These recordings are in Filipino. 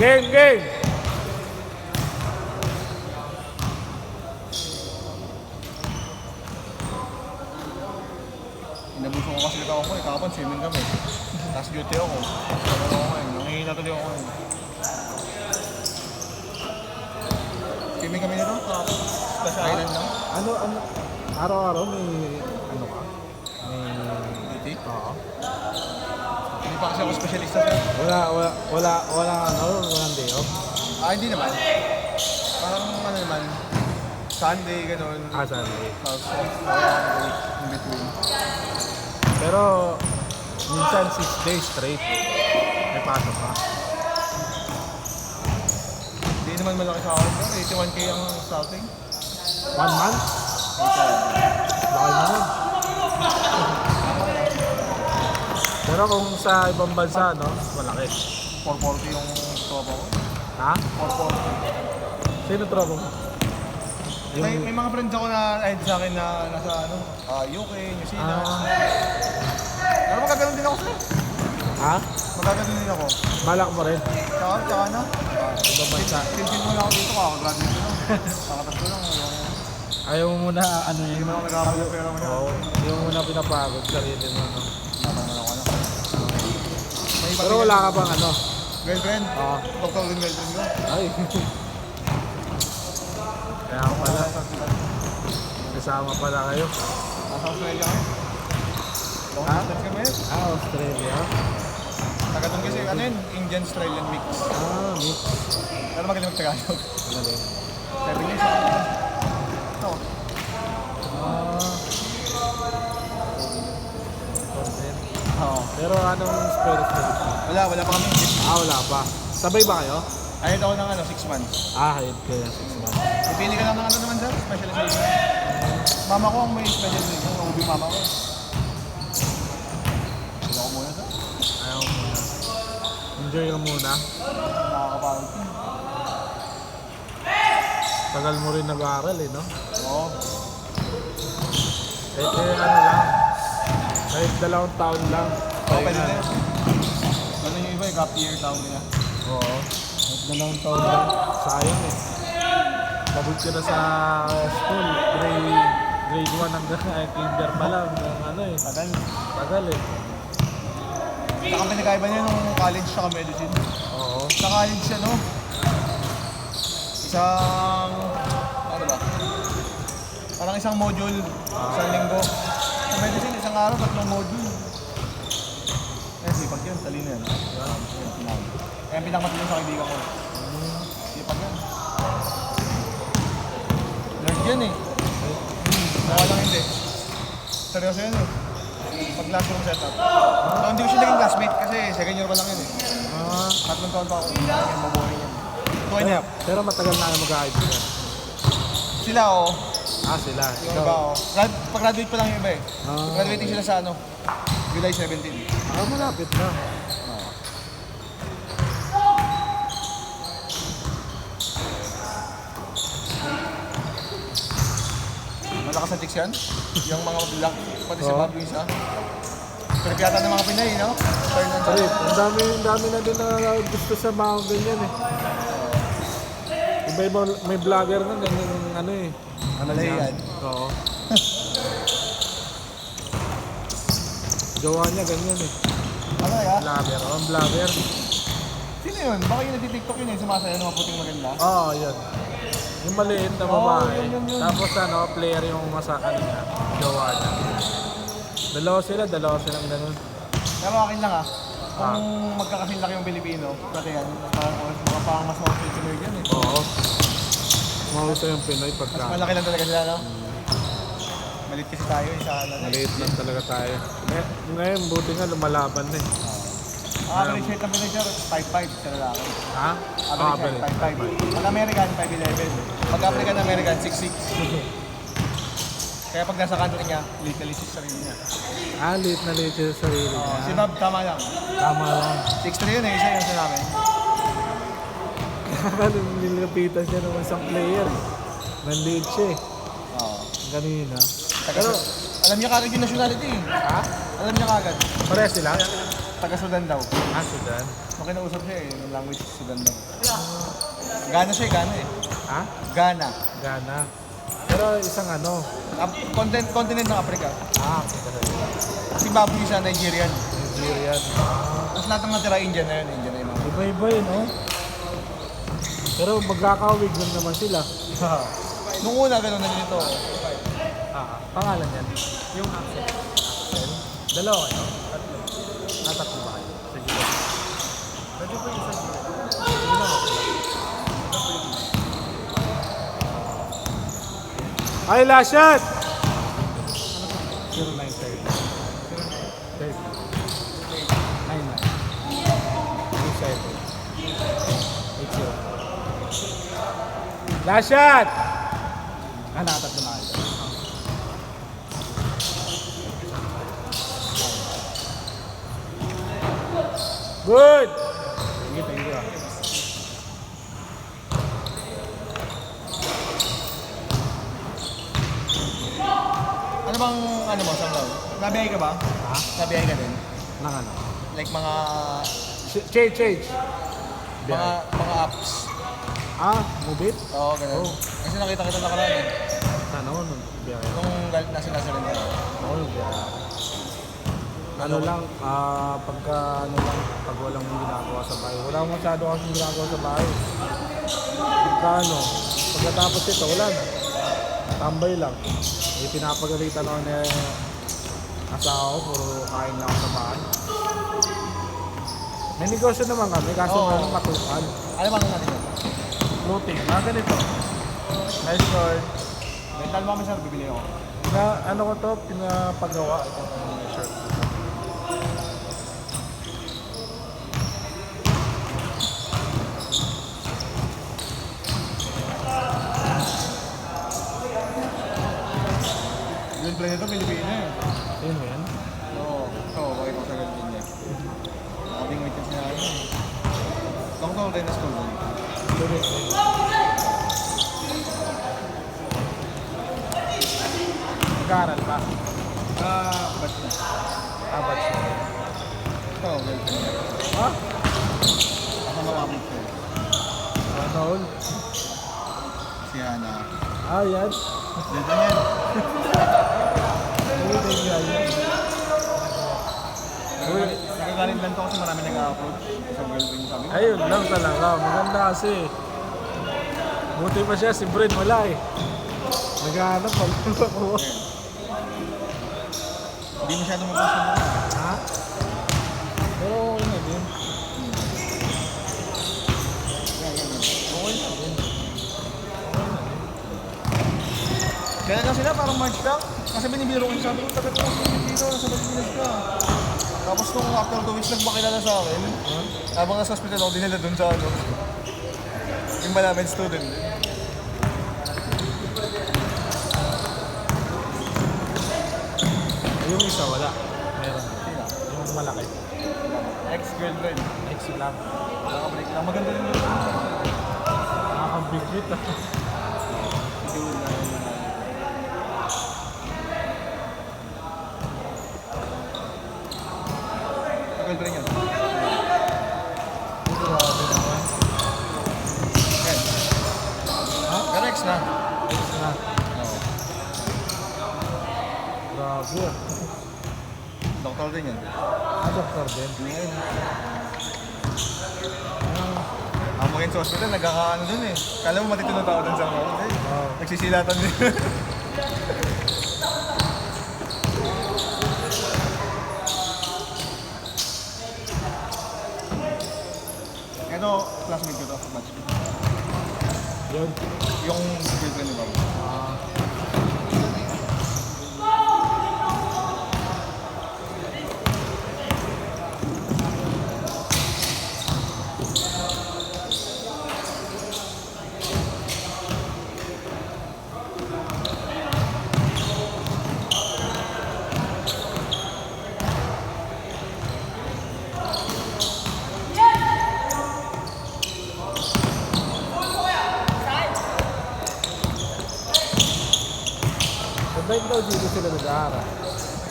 Game, game! Inabuso ko kasi ito ako eh. Kapon, swimming kami. Tapos duty ako. Ano ako ngayon? Nangihina tuloy ako ngayon. Swimming kami nito. Kapon. Splash Island lang. Ano, araw-araw may, ano ka? May, Duty? oo. Hindi pa kasi ako specialista sir. Walang day off. Hindi naman. Parang ano naman. Sunday, gano'n. Sunday. Tapos, kaya in between. Pero, minsan 6 days straight. May pasok ka. Hindi naman malaki sa akin. 81k ang starting. 1 month? Laki mo nun. Pero kung sa ibang bansa, no? Malaki. 440 yung tropa ko. Ha? 440. Sino tropa mo? May mga friends ako na ahead sa akin na nasa UK, New Zealand. Pero magkaganon din ako sir. Ha? Magkaganon din ako. Balak mo rin? Tsaka na. Ibang bansa. Sinsin mo lang ako dito, kakagraduate ko lang. Kakatatlo lang. Ayaw mo muna, ano Hindi yun? mo ako nagkakaroon pero mo Oo. Hindi mo muna pinapagod. Sarili mo, no? naman ako na. May Pero wala ka bang ano? girlfriend? Oo. Doktor din girlfriend ko. Ay. Kaya pala, kasama pala kayo. Nasa Australia kami. Long Ha? distance kami. Australia. Tagatong kasi ano yun, Indian-Australian mix. Mix. Pero magaling mag-Tagalog. Ano din? 7 years ako. Ito. Content. Oo. Pero anong spirit? Wala pa kami. Wala pa. Sabay ba kayo? Ayun ako ng 6 months. Hayod kayo. 6 months. Pipili ka lang ng ano naman sir, specialization. Mama ko ang may specialization, ang ubi mama ko. Pili ako muna sir. Ayaw mo muna. Enjoy ka muna. Nakakapagod. Tagal mo rin nag-aaral eh, no? Oo. Kahit ano lang. Kahit 2 taon lang. Oo, pwede na yun. Ano yung iba, gap year tawag nila. Oo. Kahit 2 taon lang. Sayang eh. Pabot ka na sa school. Grade 1 hanggang kinder pa lang. Yung ano eh. Tagal. Tagal eh. Saka pinagkaiba niya nung college saka medicine. Oo. Sa college siya, no? Isang... ano ba? Parang isang module, isang linggo. Sa medicine, isang araw, 3 module. Eh, sipag yan, talino yan. Kaya ang pinakamatulong sa kaibigan ko. Sipag yan. Nerd yan eh. Baka lang hindi. Seryoso yan eh. Pag classroom setup. So, hindi ko siya naging classmate kasi second year pa lang yun eh. 3 taon pa ako. Kaya mabuhay yan. 2 and a half. Pero matagal na kayo mag-kaibigan. Sila oh. Sila. Yung iba oh. Pag-graduate pa lang yung iba eh. Graduating sila sa ano? July 17. Malapit na. Malakas na chicks yan. Yung mga black, pati si Bob yung isa. Pero yata ng mga Pinay, no? Sorry, ang dami na din na gusto sa mga ganyan eh. Iba-iba, may vlogger na ganyan ano eh. Ano Malayan. Oo. Gawa niya ganyan eh. Ano ya? Vlogger. Ang vlogger. Sino yun? Baka yung nagtitiktok yun eh, sumasaya ng mga puting maganda. Oo, yun. Yung maliit na babae. yun. Tapos player yung ano niya. Gawa niya. Dalawa silang ganun. Pero akin lang ah. Kung magkakasinlaki yung Pilipino, pati yan, parang mas mawasay si Merg yan eh. Oo. Mahuso yung Pinoy Mas pagka. malaki lang talaga sila, no? Malit kasi tayo eh, sa ano. Maliit lang talaga tayo. Ngayon, buti nga lumalaban na eh. Average height ng Pinay, 5'5" sa lalaki. Ha? Average height, 5'5". Pag American, 5'11". Pag African American, 6'6". Kaya pag nasa country niya, literally sa sarili niya. Late na late sa sarili niya. Si Bob, tama lang. Tama lang. 6'3" yun eh, isa yun sa namin. Nilapitan siya ng isang player. Manliit siya eh. Oo. Kanina. Pero, alam niya kagad yung nationality eh. Ha? Alam niya kagad. Pareha sila? taga Sudan daw. Ah, Sudan. Nung kinausap siya eh, yung language Sudan daw. Ghana siya eh, Ghana eh. Ha? Ghana. Ghana. Pero isang ano. Continent ng Africa. Ah, kita na yun. Zimbabwe siya, Nigerian. Nigerian. Tapos lahat ng natira Indian na yun, Indian na yun. Iba-iba yun, oh. Pero magkakawig lang naman sila. Nung una, gano'n na dito. Pangalan yan? Yung accent. Accent? Dalawa kayo? Tatlo. Tatlo ba kayo? Sige. Pwede po isa dito. Sige na ako. Ay, last shot! 0930. 30. 99. 27. 80. Last shot! Ah, nakatatlo na kayo. Good! Thank you. Ano bang, ano mo, Sam Lau? Nabiyahe ka ba? Ha? Nabiyahe ka din? Nang ano? Like mga, Change. mga apps. Ah, move it? Oo, ganun. Oh. Kasi nakita kita nakaraan eh. Ano? Nung biyahe. Nung nasa rin tayo. Oo, nung biyahe. Ano lang, pag walang ginagawa sa bahay. Wala masyado kasing ginagawa sa bahay. Pagkatapos ito, wala na. Tambay lang. Eh, pinapagalitan ako na asawa ko, puro kain lang ako sa bahay. May negosyo naman kami, kaso Oo. matukan. Ano bang natin yun? Floating, mga ganito. Nice short. Mental mo kami sir, bibili ako. Ano ko to, pinapagawa. Ito yung shirt. Yung play nito, Pilipino eh. Ayun mo yan. Oo. Ito, bakit ako sa ganun niya. Ating witness niya ano eh. Tong rin na school doon. Correct. Nag-aaral pa. Batch na. Batch na. Ito, girlfriend niya. Ha? Ako mawamit ko. Noon? Si Hana. Yan. Dito niyan. Nakagalit lang to kasi marami nag-a-approach sa girlfriend sabi ko. Ayun lang talaga. Maganda kasi. Buti pa siya, si Bren wala eh. Naghahanap pa lang ako. Hindi masyado mag-post na doon. Ha? Pero okay na din. Okay na din. Kaya lang sila parang March lang. Kasi binibiro ko yung sabi ko, tagat ako dito, nasa Pilipinas ka. Tapos nung after 2 weeks nagpakilala sa akin, habang nasa hospital ako, dinala dun sa ano. Yung malaman student. Yung isa wala. Meron. Sino? Yung malaki. Ex-girlfriend. Ex lang. Nakabalik lang. Maganda rin yun. Nakakabigit ah. Siguro na yun. Girlfriend yun. Grabe naman. Yan. Ha? Pero ex na. Ex na. Oo. Grabe ah. Doktor din yan. Doktor din. Amo yun sa hospital, nagkakaano dun eh. Kala mo matitino tao dun sa mga. Oo. Nagsisilatan din. Ito, classmate ko to, batch ko. Yun. Yung girlfriend ni Bob. Sabay daw dito sila nag-aaral.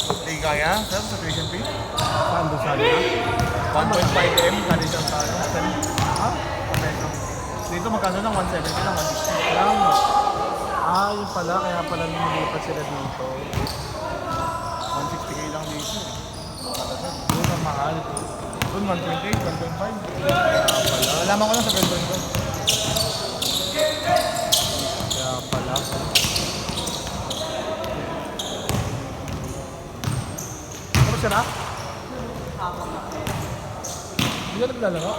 Hindi kaya, sir, sa tuition fee? Saan doon sa nila? 1.5M, kali siyang sa ano. Ha? Peso. Dito magkano lang, 170 lang, 160. Kaya nga. Yun pala. Kaya pala lumilipat sila dito. 160k lang dito eh. Yun ang mahal. Doon, 128, 1.5. Kaya pala. Nalaman ko lang sa girlfriend ko. Kaya pala. Ano siya na? Hindi ka naglalaro?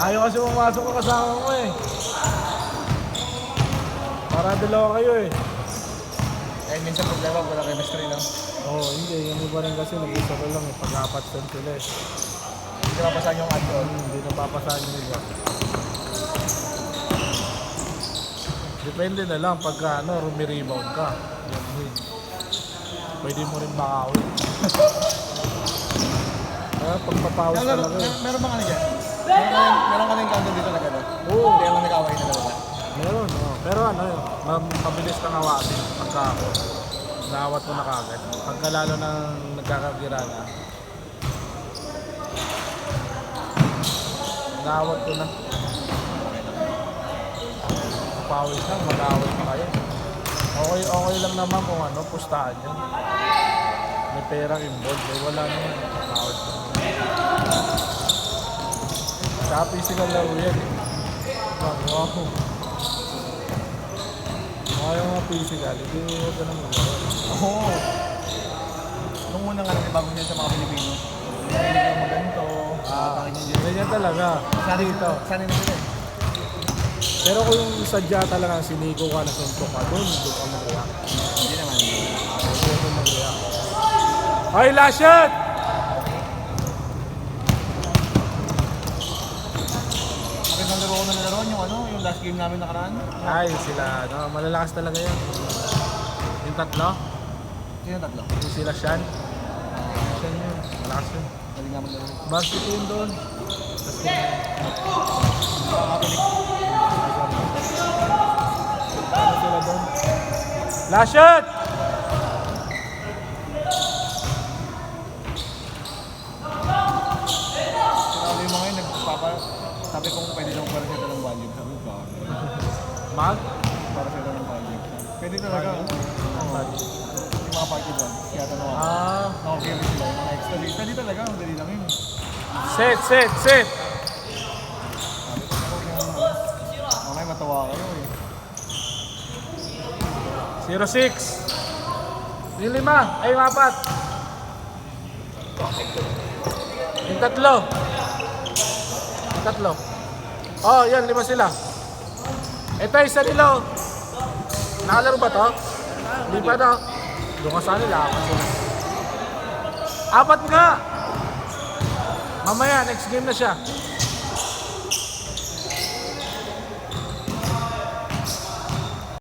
Ayaw kasi pumasok ka kasama mo eh. Para dalawa kayo eh. Eh, minsan problema, wala chemistry lang. Oo, hindi. Yung iba rin kasi nag-isa ko lang eh. Pag-apat stand sila eh. Hindi ka mapasahan yung add-on. Hindi napapasahan yung iba. Depende na lang pagka ano, rumi-rebound ka. Yan din. Pwede mo rin makawin. Kaya pagpapawis talaga eh. Meron bang ano dyan? Meron ka yung counter dito na gano'n? Oo. Hindi ako nag-away na dalawa. Meron, no. Pero ano yun, mabilis kang hawakin pagka ako. Naawat mo na kagad. Pagka lalo na nagkakagira na, naawat ko na. Pawis lang, mag-away pa kayo. Okay lang naman kung ano, pustahan yun. May perang involved, eh, wala naman. Pawis lang. Sa physical laro yan eh. Wow. Yung mga physical, hindi huwag ka naman laro. Oo. Nung unang ano, bago niya sa mga Pilipino. Hindi ka maganto. Takin niya dyan. Ganyan talaga. Dito. Sanay na sila eh. Pero kung yung sadya talaga siniko ka na suntok ka, doon ka mag-react. Hindi naman. Doon ka mag-react. Ay, last shot! Magandang laro ko na nalaroan yung ano, yung last game namin nakaraan. Ay, sila, no, malalakas talaga yan. Yung tatlo, Sino tatlo? yung sila Shan. Shan yun, malakas yun. Galing nga maglaro. Basket yun doon. Tapos Nakakapilik. ano sila doon? Last shot! Sinabi mo ngayon, sabi kong pwede lang para sila ng value. Sabi ko, Mag? para sila ng value. Pwede talaga. Oo. Yung mga party doon, kaya tanong ako. Nakakiri sila, yung mga extra days. Pwede talaga, ang dali lang yun. Set! Sabi ko, mamaya matawa kayo eh. 0-6. Yung 5, ay yung 4. Yung 3. Oh, yan, 5 sila. Ito isa nila. Nakalaro ba to? Hindi pa to. Doon ka sa nila, 4 sila. 4 nga! Mamaya, next game na siya.